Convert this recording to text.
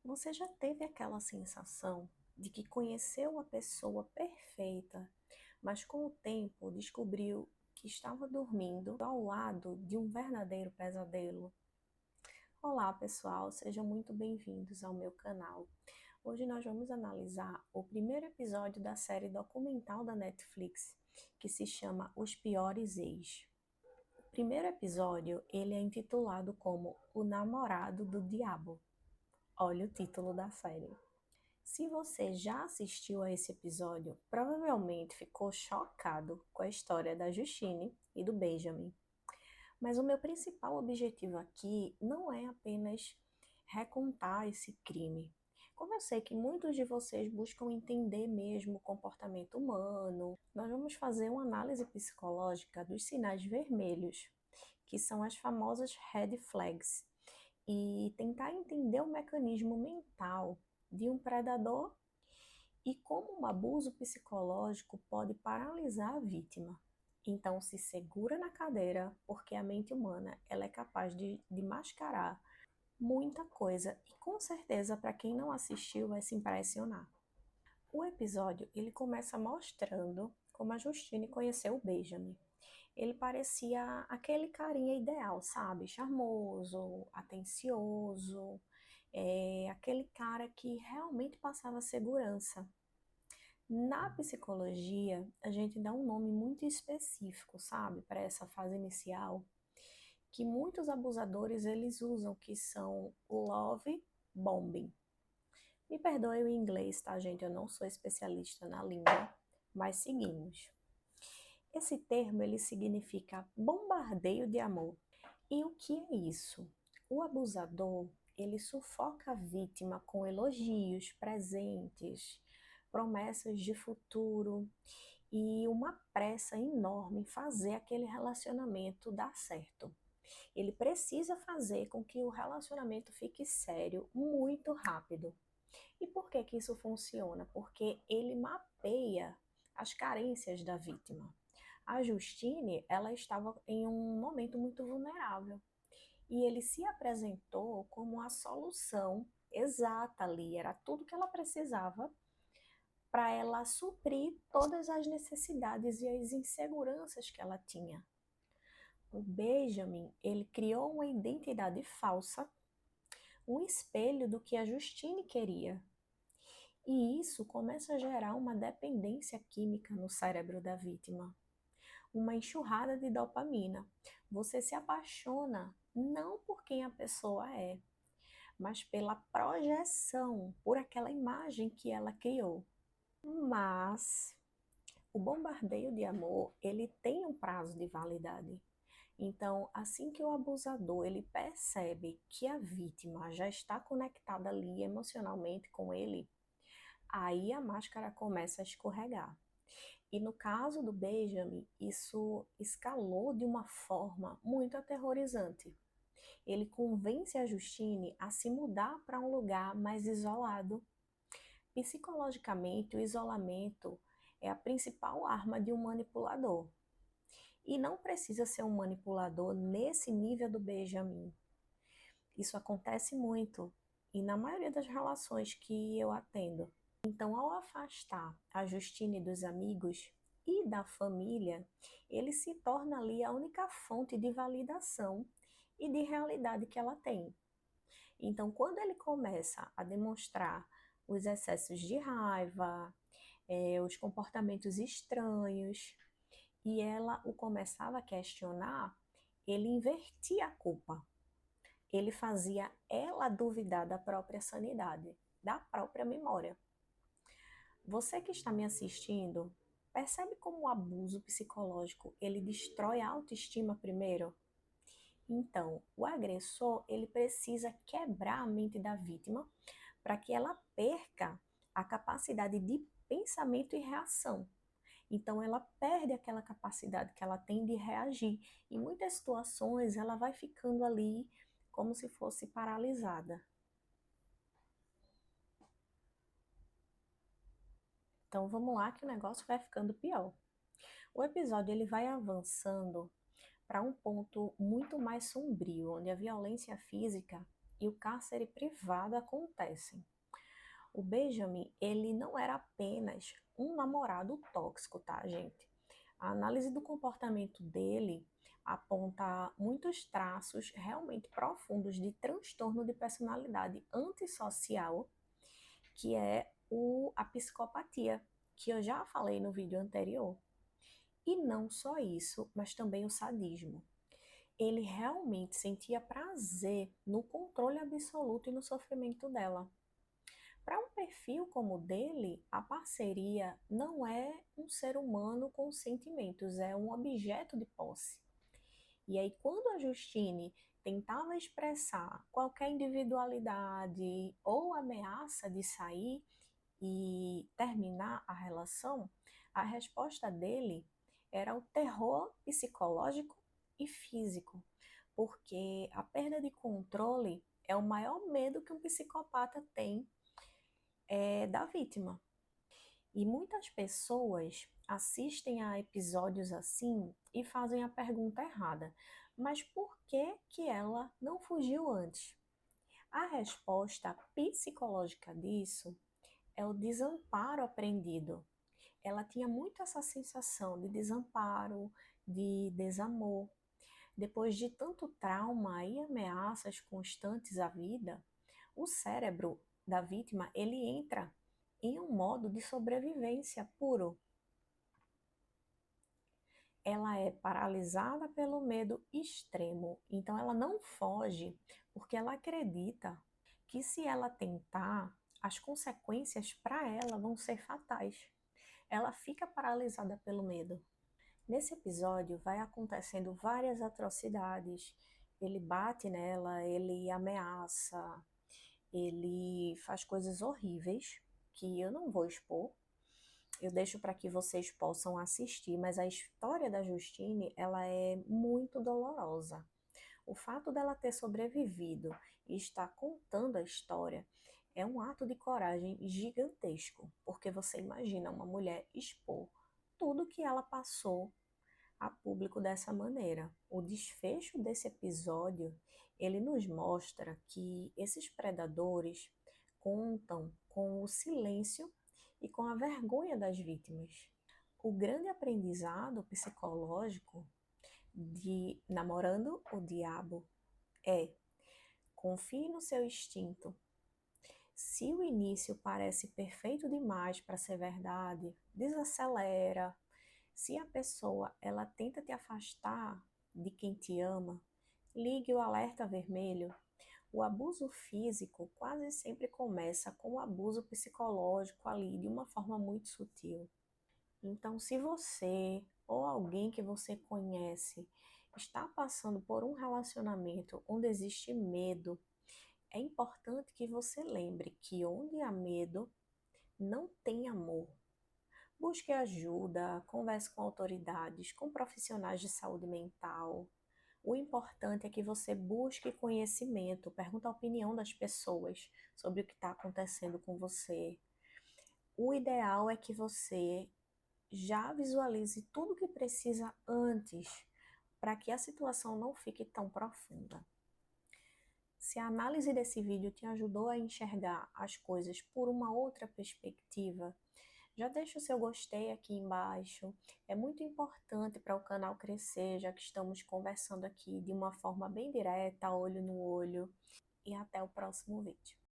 Você já teve aquela sensação de que conheceu a pessoa perfeita, mas com o tempo descobriu que estava dormindo ao lado de um verdadeiro pesadelo? Olá, pessoal, sejam muito bem-vindos ao meu canal. Hoje nós vamos analisar o primeiro episódio da série documental da Netflix, que se chama Os Piores Ex. O primeiro episódio, ele é intitulado como O Namorado do Diabo. Olha o título da série. Se você já assistiu a esse episódio, provavelmente ficou chocado com a história da Justine e do Benjamin. Mas o meu principal objetivo aqui não é apenas recontar esse crime. Como eu sei que muitos de vocês buscam entender mesmo o comportamento humano, nós vamos fazer uma análise psicológica dos sinais vermelhos, que são as famosas red flags, e tentar entender o mecanismo mental de um predador e como um abuso psicológico pode paralisar a vítima. Então se segura na cadeira, porque a mente humana ela é capaz de mascarar muita coisa e com certeza para quem não assistiu vai se impressionar. O episódio ele começa mostrando como a Justine conheceu o Benjamin. Ele parecia aquele carinha ideal, sabe? Charmoso, atencioso, aquele cara que realmente passava segurança. Na psicologia, a gente dá um nome muito específico, sabe, para essa fase inicial, que muitos abusadores eles usam, que são o love bombing. Me perdoe o inglês, tá, gente? Eu não sou especialista na língua, mas seguimos. Esse termo ele significa bombardeio de amor. E o que é isso? O abusador, ele sufoca a vítima com elogios, presentes, promessas de futuro e uma pressa enorme em fazer aquele relacionamento dar certo. Ele precisa fazer com que o relacionamento fique sério muito rápido. E por que que isso funciona? Porque ele mapeia as carências da vítima. A Justine, ela estava em um momento muito vulnerável e ele se apresentou como a solução exata ali, era tudo que ela precisava para ela suprir todas as necessidades e as inseguranças que ela tinha. O Benjamin, ele criou uma identidade falsa, um espelho do que a Justine queria. E isso começa a gerar uma dependência química no cérebro da vítima, uma enxurrada de dopamina. Você se apaixona não por quem a pessoa é, mas pela projeção, por aquela imagem que ela criou. Mas o bombardeio de amor, ele tem um prazo de validade. Então, assim que o abusador ele percebe que a vítima já está conectada ali emocionalmente com ele, aí a máscara começa a escorregar. E no caso do Benjamin, isso escalou de uma forma muito aterrorizante. Ele convence a Justine a se mudar para um lugar mais isolado. Psicologicamente, o isolamento é a principal arma de um manipulador. E não precisa ser um manipulador nesse nível do Benjamin. Isso acontece muito e na maioria das relações que eu atendo. Então, ao afastar a Justine dos amigos e da família, ele se torna ali a única fonte de validação e de realidade que ela tem. Então, quando ele começa a demonstrar os excessos de raiva, os comportamentos estranhos, e ela o começava a questionar, ele invertia a culpa. Ele fazia ela duvidar da própria sanidade, da própria memória. Você que está me assistindo, percebe como o abuso psicológico ele destrói a autoestima primeiro? Então, o agressor ele precisa quebrar a mente da vítima para que ela perca a capacidade de pensamento e reação. Então, ela perde aquela capacidade que ela tem de reagir. Em muitas situações, ela vai ficando ali como se fosse paralisada. Então, vamos lá que o negócio vai ficando pior. O episódio ele vai avançando para um ponto muito mais sombrio, onde a violência física e o cárcere privado acontecem. O Benjamin, ele não era apenas um namorado tóxico, tá, gente? A análise do comportamento dele aponta muitos traços realmente profundos de transtorno de personalidade antissocial, que é a psicopatia, que eu já falei no vídeo anterior. E não só isso, mas também o sadismo. Ele realmente sentia prazer no controle absoluto e no sofrimento dela. Para um perfil como o dele, a parceria não é um ser humano com sentimentos, é um objeto de posse. E aí, quando a Justine tentava expressar qualquer individualidade ou ameaça de sair e terminar a relação, a resposta dele era o terror psicológico e físico, porque a perda de controle é o maior medo que um psicopata tem da vítima. E muitas pessoas assistem a episódios assim e fazem a pergunta errada: mas por que que ela não fugiu antes? A resposta psicológica disso é o desamparo aprendido. Ela tinha muito essa sensação de desamparo, de desamor. Depois de tanto trauma e ameaças constantes à vida, o cérebro da vítima, ele entra em um modo de sobrevivência puro. Ela é paralisada pelo medo extremo, então ela não foge porque ela acredita que se ela tentar, as consequências para ela vão ser fatais. Ela fica paralisada pelo medo. Nesse episódio vai acontecendo várias atrocidades. Ele bate nela, ele ameaça, ele faz coisas horríveis que eu não vou expor. Eu deixo para que vocês possam assistir, mas a história da Justine, ela é muito dolorosa. O fato dela ter sobrevivido e estar contando a história é um ato de coragem gigantesco, porque você imagina uma mulher expor tudo que ela passou a público dessa maneira. O desfecho desse episódio, ele nos mostra que esses predadores contam com o silêncio e com a vergonha das vítimas. O grande aprendizado psicológico de Namorando o Diabo é: confie no seu instinto. Se o início parece perfeito demais para ser verdade, desacelera. Se a pessoa ela tenta te afastar de quem te ama, ligue o alerta vermelho. O abuso físico quase sempre começa com o abuso psicológico ali, de uma forma muito sutil. Então, se você ou alguém que você conhece está passando por um relacionamento onde existe medo, é importante que você lembre que onde há medo, não tem amor. Busque ajuda, converse com autoridades, com profissionais de saúde mental. O importante é que você busque conhecimento, pergunte a opinião das pessoas sobre o que está acontecendo com você. O ideal é que você já visualize tudo o que precisa antes, para que a situação não fique tão profunda. Se a análise desse vídeo te ajudou a enxergar as coisas por uma outra perspectiva, já deixa o seu gostei aqui embaixo. É muito importante para o canal crescer, já que estamos conversando aqui de uma forma bem direta, olho no olho. E até o próximo vídeo.